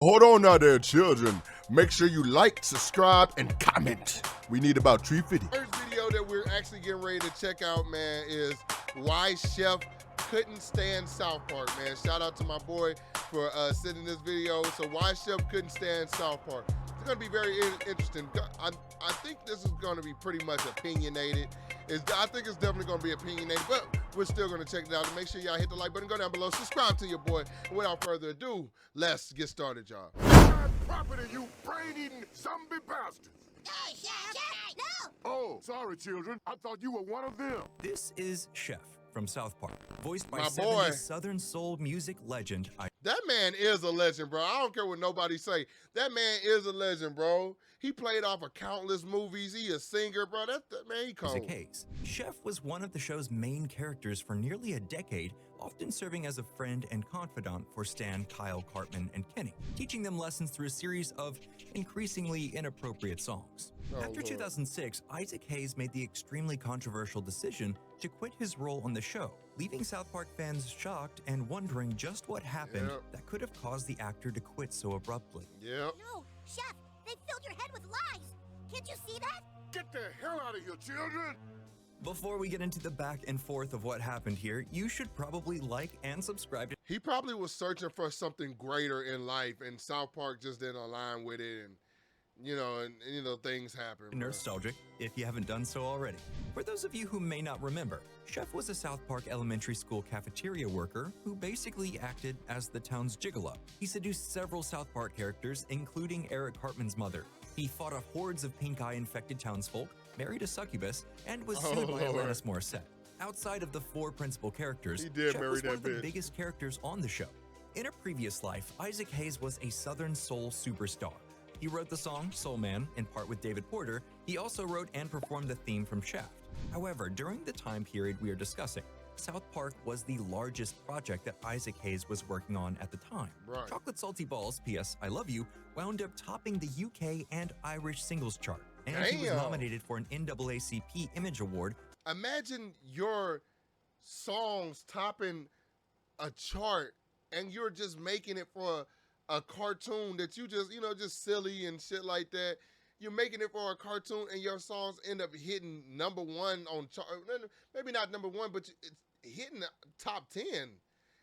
Hold on now there, children. Make sure you like, subscribe, and comment. We need about 350. First video that we're actually getting ready to check out, man, is why Chef couldn't stand South Park, man. Shout out to my boy for sending this video. So why Chef couldn't stand South Park. It's gonna be very interesting. I think this is gonna be pretty much opinionated. I think it's definitely gonna be opinionated, but we're still gonna check it out. And make sure y'all hit the like button, go down below, subscribe to your boy. And without further ado, let's get started, y'all. Property, you brain-eating zombie bastards! No! Oh, sorry, children. I thought you were one of them. This is Chef from South Park, voiced by My 70s boy. Southern soul music legend. That man is a legend, bro. I don't care what nobody say. That man is a legend, bro. He played off of countless movies. He a singer, bro. That man, he cold. Isaac Hayes. Chef was one of the show's main characters for nearly a decade, often serving as a friend and confidant for Stan, Kyle, Cartman, and Kenny, teaching them lessons through a series of increasingly inappropriate songs. After Lord. 2006, Isaac Hayes made the extremely controversial decision to quit his role on the show, leaving South Park fans shocked and wondering just what happened that could have caused the actor to quit so abruptly. Yep. No, Chef, they filled your head with lies. Can't you see that? Get the hell out of here, children! Before we get into the back and forth of what happened here, you should probably like and subscribe to. He probably was searching for something greater in life, and South Park just didn't align with it, and things happen. bro. Nostalgic, if you haven't done so already. For those of you who may not remember, Chef was a South Park elementary school cafeteria worker who basically acted as the town's gigolo. He seduced several South Park characters, including Eric Cartman's mother. He fought off hordes of pink-eye-infected townsfolk, married a succubus, and was sued by Lord. Alanis Morissette. Outside of the four principal characters, He did Chef marry was one that of the bitch. biggest characters on the show. In a previous life, Isaac Hayes was a Southern soul superstar. He wrote the song Soul Man, in part with David Porter. He also wrote and performed the theme from Shaft. However, during the time period we are discussing, South Park was the largest project that Isaac Hayes was working on at the time. Right. Chocolate Salty Balls, P.S. I Love You, wound up topping the UK and Irish singles chart, and he was Damn. nominated for an NAACP Image Award. Imagine your songs topping a chart, and you're just making it for a cartoon that you just silly and shit like that. You're making it for a cartoon, and your songs end up hitting number one on chart. Maybe not number one, but it's hitting the top 10,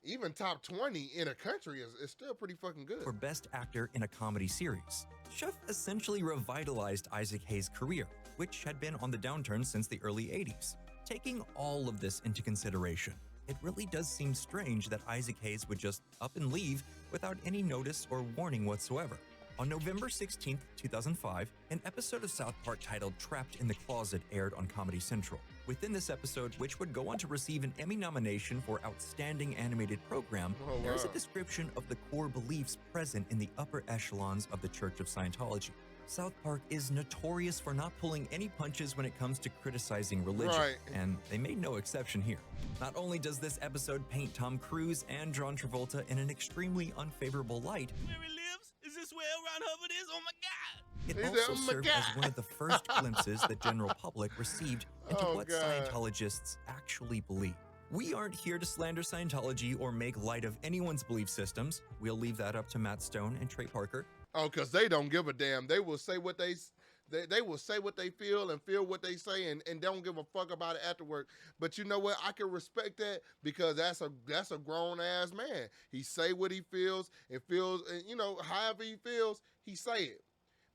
even top 20 in a country is still pretty fucking good. For Best Actor in a Comedy Series. Chef essentially revitalized Isaac Hayes' career, which had been on the downturn since the early 80s. Taking all of this into consideration, it really does seem strange that Isaac Hayes would just up and leave without any notice or warning whatsoever. On November 16, 2005, an episode of South Park titled Trapped in the Closet aired on Comedy Central. Within this episode, which would go on to receive an Emmy nomination for Outstanding Animated Program, Oh, there is a wow. description of the core beliefs present in the upper echelons of the Church of Scientology. South Park is notorious for not pulling any punches when it comes to criticizing religion, Right. and they made no exception here. Not only does this episode paint Tom Cruise and John Travolta in an extremely unfavorable light, Where he lives? Is this where Ron Hubbard is? Oh my God! it He said, also "Oh my served as God." one of the first glimpses the general public received into Oh what God. Scientologists actually believe. We aren't here to slander Scientology or make light of anyone's belief systems. We'll leave that up to Matt Stone and Trey Parker. Oh, because they don't give a damn. They will say what they will say what they feel and feel what they say and don't give a fuck about it afterward. But you know what? I can respect that because that's a grown ass man. He say what he feels and however he feels, he say it.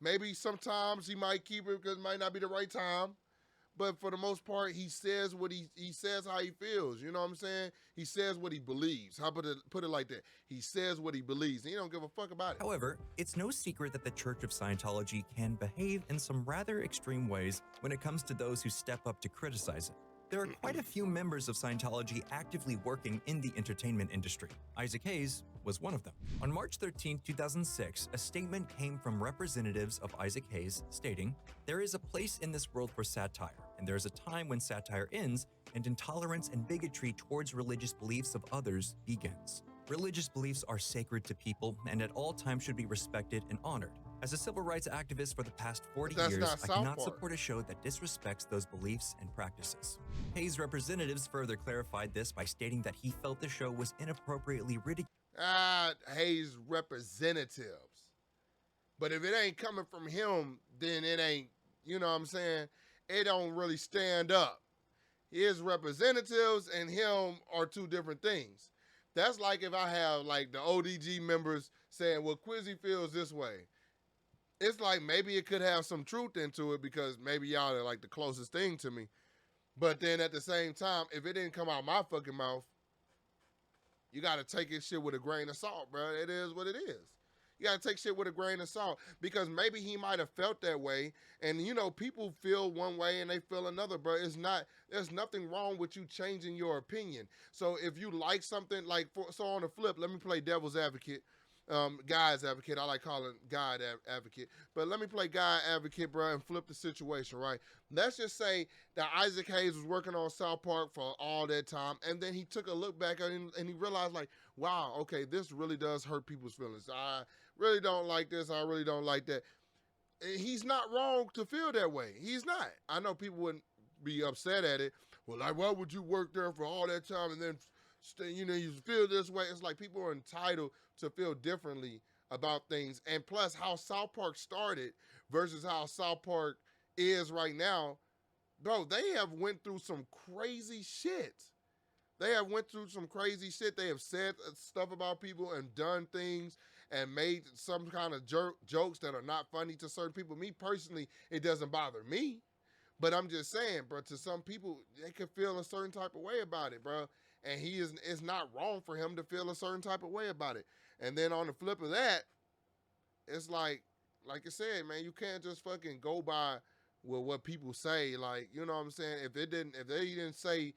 Maybe sometimes he might keep it because it might not be the right time. But for the most part, he says what he says how he feels. You know what I'm saying? He says what he believes. How about put it like that? He says what he believes. And he don't give a fuck about it. However, it's no secret that the Church of Scientology can behave in some rather extreme ways when it comes to those who step up to criticize it. There are quite a few members of Scientology actively working in the entertainment industry. Isaac Hayes was one of them. On March 13, 2006, a statement came from representatives of Isaac Hayes stating, "There is a place in this world for satire, and there is a time when satire ends and intolerance and bigotry towards religious beliefs of others begins. Religious beliefs are sacred to people and at all times should be respected and honored. As a civil rights activist for the past 40 But that's years, not I South cannot Park. support a show that disrespects those beliefs and practices." Hayes' representatives further clarified this by stating that he felt the show was inappropriately ridiculed. Hayes representatives. But if it ain't coming from him, then it ain't, you know what I'm saying? It don't really stand up. His representatives and him are two different things. That's like if I have like the ODG members saying, well, Quizzy feels this way. It's like maybe it could have some truth into it because maybe y'all are like the closest thing to me. But then at the same time, if it didn't come out my fucking mouth, you got to take this shit with a grain of salt, bro. It is what it is. You got to take shit with a grain of salt because maybe he might have felt that way. And, you know, people feel one way and they feel another, bro. There's nothing wrong with you changing your opinion. So if you like something, like, so on the flip, let me play devil's advocate. Guy's advocate. I like calling God advocate. But let me play guy advocate, bro, and flip the situation, right? Let's just say that Isaac Hayes was working on South Park for all that time, and then he took a look back at it and he realized, like, wow, okay, this really does hurt people's feelings. I really don't like this. I really don't like that. He's not wrong to feel that way. He's not. I know people wouldn't be upset at it. Well, like, why would you work there for all that time and then, you know, you feel this way? It's like people are entitled to feel differently about things. And plus, how South Park started versus how South Park is right now, bro, they have went through some crazy shit. They have went through some crazy shit. They have said stuff about people and done things and made some kind of jokes that are not funny to certain people. Me personally, it doesn't bother me. But I'm just saying, bro, to some people, they could feel a certain type of way about it, bro. And it's not wrong for him to feel a certain type of way about it. And then on the flip of that, it's like I said, man, you can't just fucking go by with what people say. Like, you know what I'm saying? If they didn't say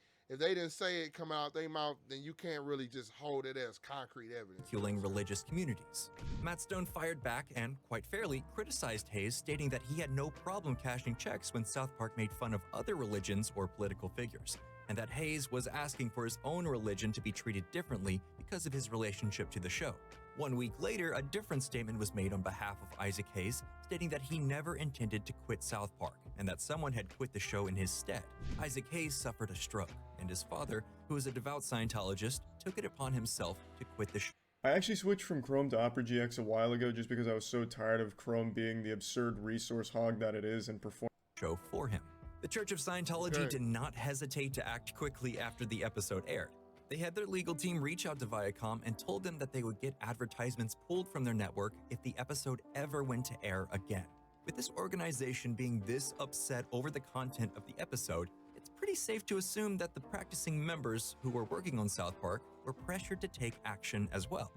it come out their mouth, then you can't really just hold it as concrete evidence. Fueling religious communities. Matt Stone fired back and, quite fairly, criticized Hayes, stating that he had no problem cashing checks when South Park made fun of other religions or political figures, and that Hayes was asking for his own religion to be treated differently because of his relationship to the show. 1 week later, a different statement was made on behalf of Isaac Hayes, stating that he never intended to quit South Park and that someone had quit the show in his stead. Isaac Hayes suffered a stroke, and his father, who is a devout Scientologist, took it upon himself to quit the show. I actually switched from Chrome to Opera GX a while ago just because I was so tired of Chrome being the absurd resource hog that it is and performing show for him. The Church of Scientology did not hesitate to act quickly after the episode aired. They had their legal team reach out to Viacom and told them that they would get advertisements pulled from their network if the episode ever went to air again. With this organization being this upset over the content of the episode, it's pretty safe to assume that the practicing members who were working on South Park were pressured to take action as well.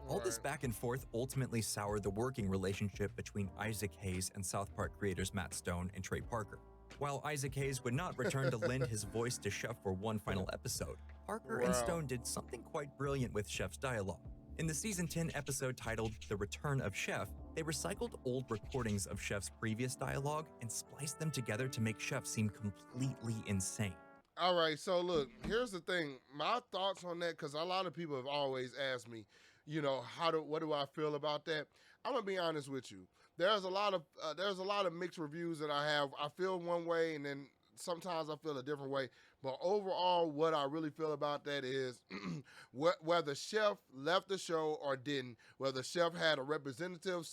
All this back and forth ultimately soured the working relationship between Isaac Hayes and South Park creators Matt Stone and Trey Parker. While Isaac Hayes would not return to lend his voice to Chef for one final episode, Parker and Stone did something quite brilliant with Chef's dialogue. In the season 10 episode titled The Return of Chef, they recycled old recordings of Chef's previous dialogue and spliced them together to make Chef seem completely insane. All right, so look, here's the thing. My thoughts on that, because a lot of people have always asked me, you know, what do I feel about that? I'm gonna be honest with you. There's a lot of mixed reviews that I have. I feel one way, and then sometimes I feel a different way. But overall, what I really feel about that is whether Chef left the show or didn't, whether Chef had a representative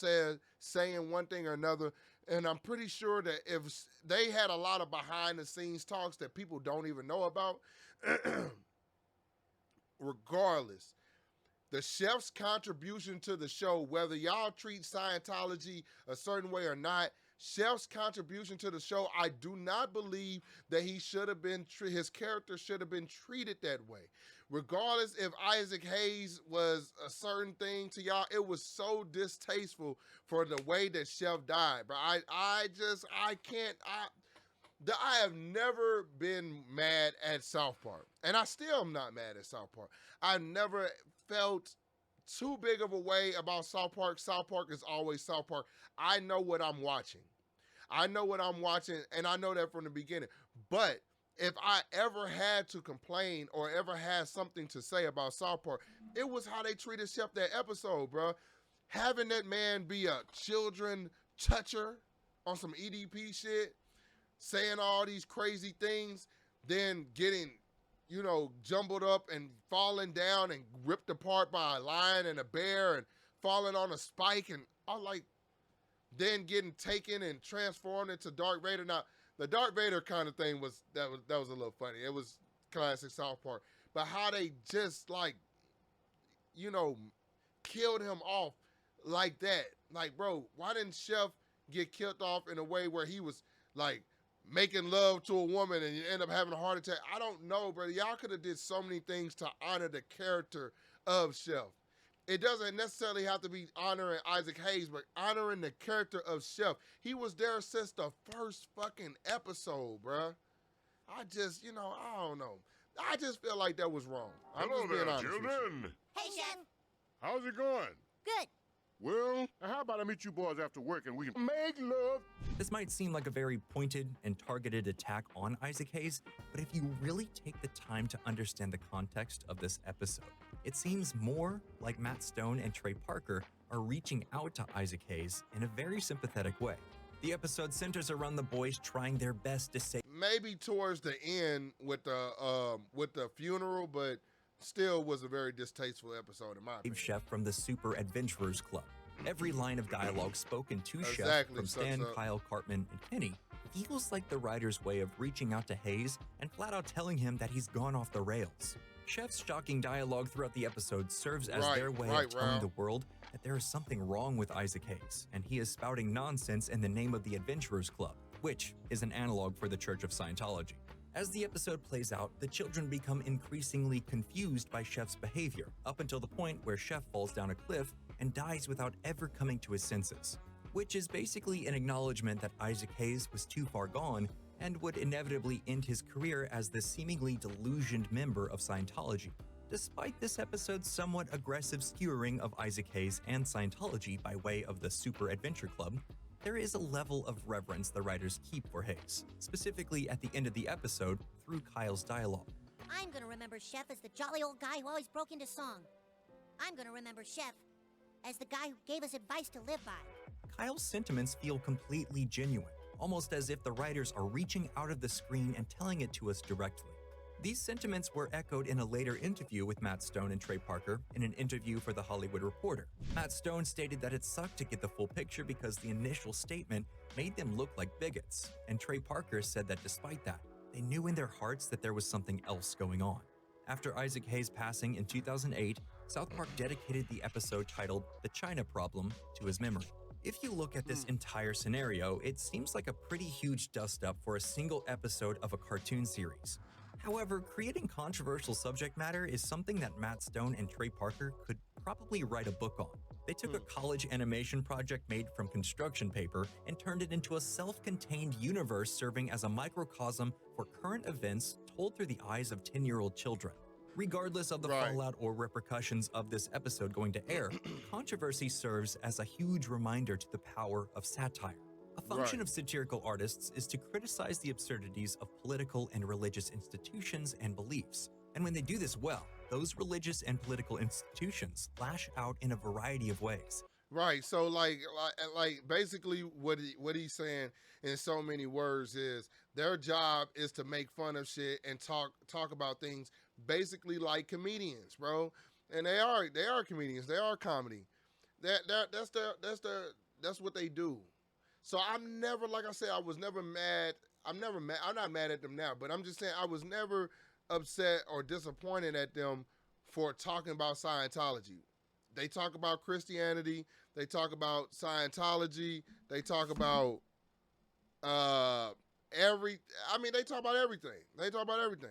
saying one thing or another. And I'm pretty sure that if they had a lot of behind the scenes talks that people don't even know about, regardless, the Chef's contribution to the show, whether y'all treat Scientology a certain way or not, Chef's contribution to the show, I do not believe that he should have been, his character should have been treated that way. Regardless if Isaac Hayes was a certain thing to y'all, it was so distasteful for the way that Chef died. But I have never been mad at South Park. And I still am not mad at South Park. I've never felt too big of a way about South Park. South Park is always South Park. I know what I'm watching. And I know that from the beginning. But if I ever had to complain or ever had something to say about South Park, it was how they treated Chef that episode, bro. Having that man be a children toucher on some EDP shit, saying all these crazy things, then getting, you know, jumbled up and falling down and ripped apart by a lion and a bear and falling on a spike. And I'm like, then getting taken and transformed into Darth Vader. Now, the Darth Vader kind of thing was a little funny. It was classic South Park. But how they just like, you know, killed him off like that. Like, bro, why didn't Chef get killed off in a way where he was like making love to a woman and you end up having a heart attack? I don't know, bro. Y'all could have did so many things to honor the character of Chef. It doesn't necessarily have to be honoring Isaac Hayes, but honoring the character of Chef. He was there since the first fucking episode, bruh. I just, I don't know. I just feel like that was wrong. I'm Hello just being there, honest with you. children. Hey, Chef. How's it going? Good. Well, how about I meet you boys after work and we can make love? This might seem like a very pointed and targeted attack on Isaac Hayes, but if you really take the time to understand the context of this episode, it seems more like Matt Stone and Trey Parker are reaching out to Isaac Hayes in a very sympathetic way. The episode centers around the boys trying their best to save Maybe towards the end with the funeral, but still was a very distasteful episode in my opinion. Chef from the Super Adventurers Club. Every line of dialogue spoken to Chef Exactly, from so- Stan, so- Kyle, Cartman, and Kenny feels like the writer's way of reaching out to Hayes and flat out telling him that he's gone off the rails. Chef's shocking dialogue throughout the episode serves as their way of telling the world that there is something wrong with Isaac Hayes, and he is spouting nonsense in the name of the Adventurers Club, which is an analog for the Church of Scientology. As the episode plays out, the children become increasingly confused by Chef's behavior, up until the point where Chef falls down a cliff and dies without ever coming to his senses, which is basically an acknowledgement that Isaac Hayes was too far gone and would inevitably end his career as the seemingly delusioned member of Scientology. Despite this episode's somewhat aggressive skewering of Isaac Hayes and Scientology by way of the Super Adventure Club, there is a level of reverence the writers keep for Hayes, specifically at the end of the episode through Kyle's dialogue. I'm gonna remember Chef as the jolly old guy who always broke into song. I'm gonna remember Chef as the guy who gave us advice to live by. Kyle's sentiments feel completely genuine, almost as if the writers are reaching out of the screen and telling it to us directly. These sentiments were echoed in a later interview with Matt Stone and Trey Parker in an interview for The Hollywood Reporter. Matt Stone stated that it sucked to get the full picture because the initial statement made them look like bigots, and Trey Parker said that despite that, they knew in their hearts that there was something else going on. After Isaac Hayes' passing in 2008, South Park dedicated the episode titled The China Problem to his memory. If you look at this entire scenario, it seems like a pretty huge dust-up for a single episode of a cartoon series. However, creating controversial subject matter is something that Matt Stone and Trey Parker could probably write a book on. They took a college animation project made from construction paper and turned it into a self-contained universe serving as a microcosm for current events told through the eyes of 10-year-old children. Regardless of the fallout or repercussions of this episode going to air, controversy serves as a huge reminder to the power of satire. A function of satirical artists is to criticize the absurdities of political and religious institutions and beliefs. And when they do this well, those religious and political institutions lash out in a variety of ways. Right. So like basically what he's saying in so many words is their job is to make fun of shit and talk about things basically like comedians, bro. And they are comedians. They are comedy. That's what they do. So I'm never, like I said, I was never mad. I'm not mad at them now, but I'm just saying I was never upset or disappointed at them for talking about Scientology. They talk about Christianity. They talk about Scientology. They talk about they talk about everything. They talk about everything.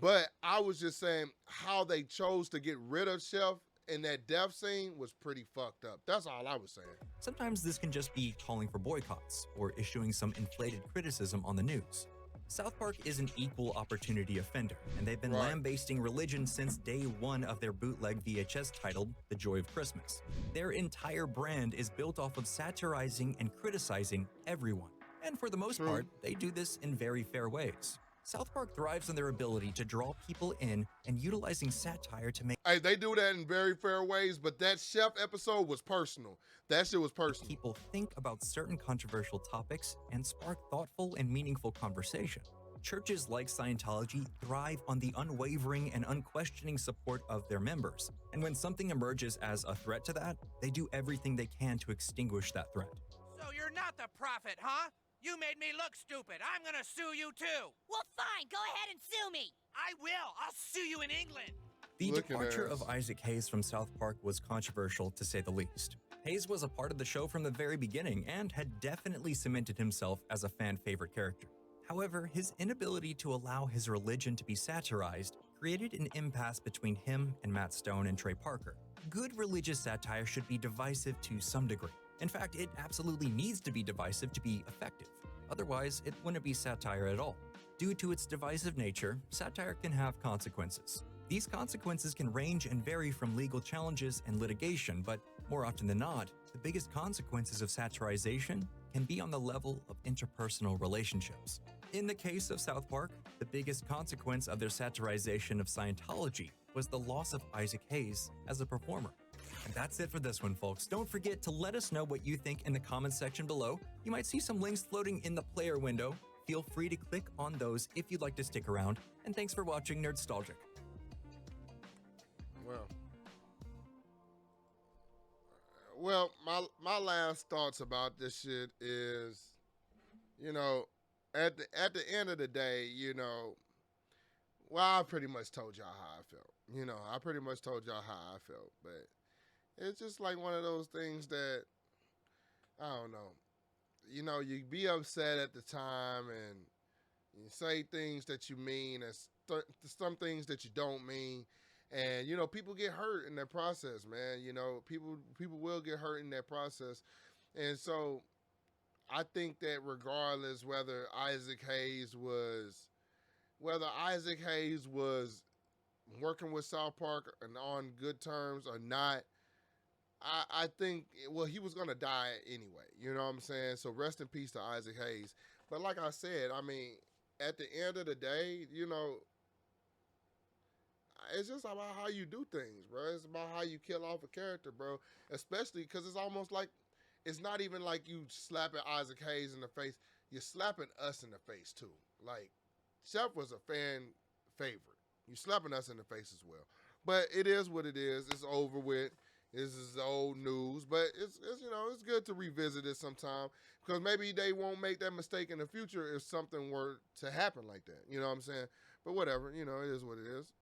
But I was just saying how they chose to get rid of Chef in that death scene was pretty fucked up. That's all I was saying. Sometimes this can just be calling for boycotts or issuing some inflated criticism on the news. South Park is an equal opportunity offender, and they've been lambasting religion since day one of their bootleg VHS titled The Joy of Christmas. Their entire brand is built off of satirizing and criticizing everyone. And for the most part, they do this in very fair ways. South Park thrives on their ability to draw people in and utilizing satire to make they do that in very fair ways, but that Chef episode was personal. That shit was personal. people think about certain controversial topics and spark thoughtful and meaningful conversation. Churches like Scientology thrive on the unwavering and unquestioning support of their members, and when something emerges as a threat to that, they do everything they can to extinguish that threat. So you're not the prophet, huh? You made me look stupid. I'm gonna sue you too. Well, fine. Go ahead and sue me. I will. I'll sue you in England. The Look at departure us. of Isaac Hayes from South Park was controversial, to say the least. Hayes was a part of the show from the very beginning and had definitely cemented himself as a fan-favorite character. However, his inability to allow his religion to be satirized created an impasse between him and Matt Stone and Trey Parker. Good religious satire should be divisive to some degree. In fact, it absolutely needs to be divisive to be effective. Otherwise, it wouldn't be satire at all. Due to its divisive nature, satire can have consequences. These consequences can range and vary from legal challenges and litigation, but more often than not, the biggest consequences of satirization can be on the level of interpersonal relationships. In the case of South Park, the biggest consequence of their satirization of Scientology was the loss of Isaac Hayes as a performer. And that's it for this one, folks. Don't forget to let us know what you think in the comments section below. You might see some links floating in the player window. Feel free to click on those if you'd like to stick around. And thanks for watching Nerdstalgic. Well, my last thoughts about this shit is, you know, at the end of the day, you know, well, I pretty much told y'all how I felt. You know, I pretty much told y'all how I felt, but it's just like one of those things that I don't know. You know, you be upset at the time and you say things that you mean and some things that you don't mean. And you know, people get hurt in that process, man. You know, people will get hurt in that process. And so I think that regardless whether Isaac Hayes was working with South Park and on good terms or not, I think, well, he was going to die anyway. You know what I'm saying? So rest in peace to Isaac Hayes. But like I said, I mean, at the end of the day, you know, it's just about how you do things, bro. It's about how you kill off a character, bro. Especially because it's almost like, it's not even like you slapping Isaac Hayes in the face. You're slapping us in the face, too. Like, Chef was a fan favorite. You're slapping us in the face as well. But it is what it is. It's over with. This is old news. But it's you know, it's good to revisit it sometime. Because maybe they won't make that mistake in the future if something were to happen like that. You know what I'm saying? But whatever. You know, it is what it is.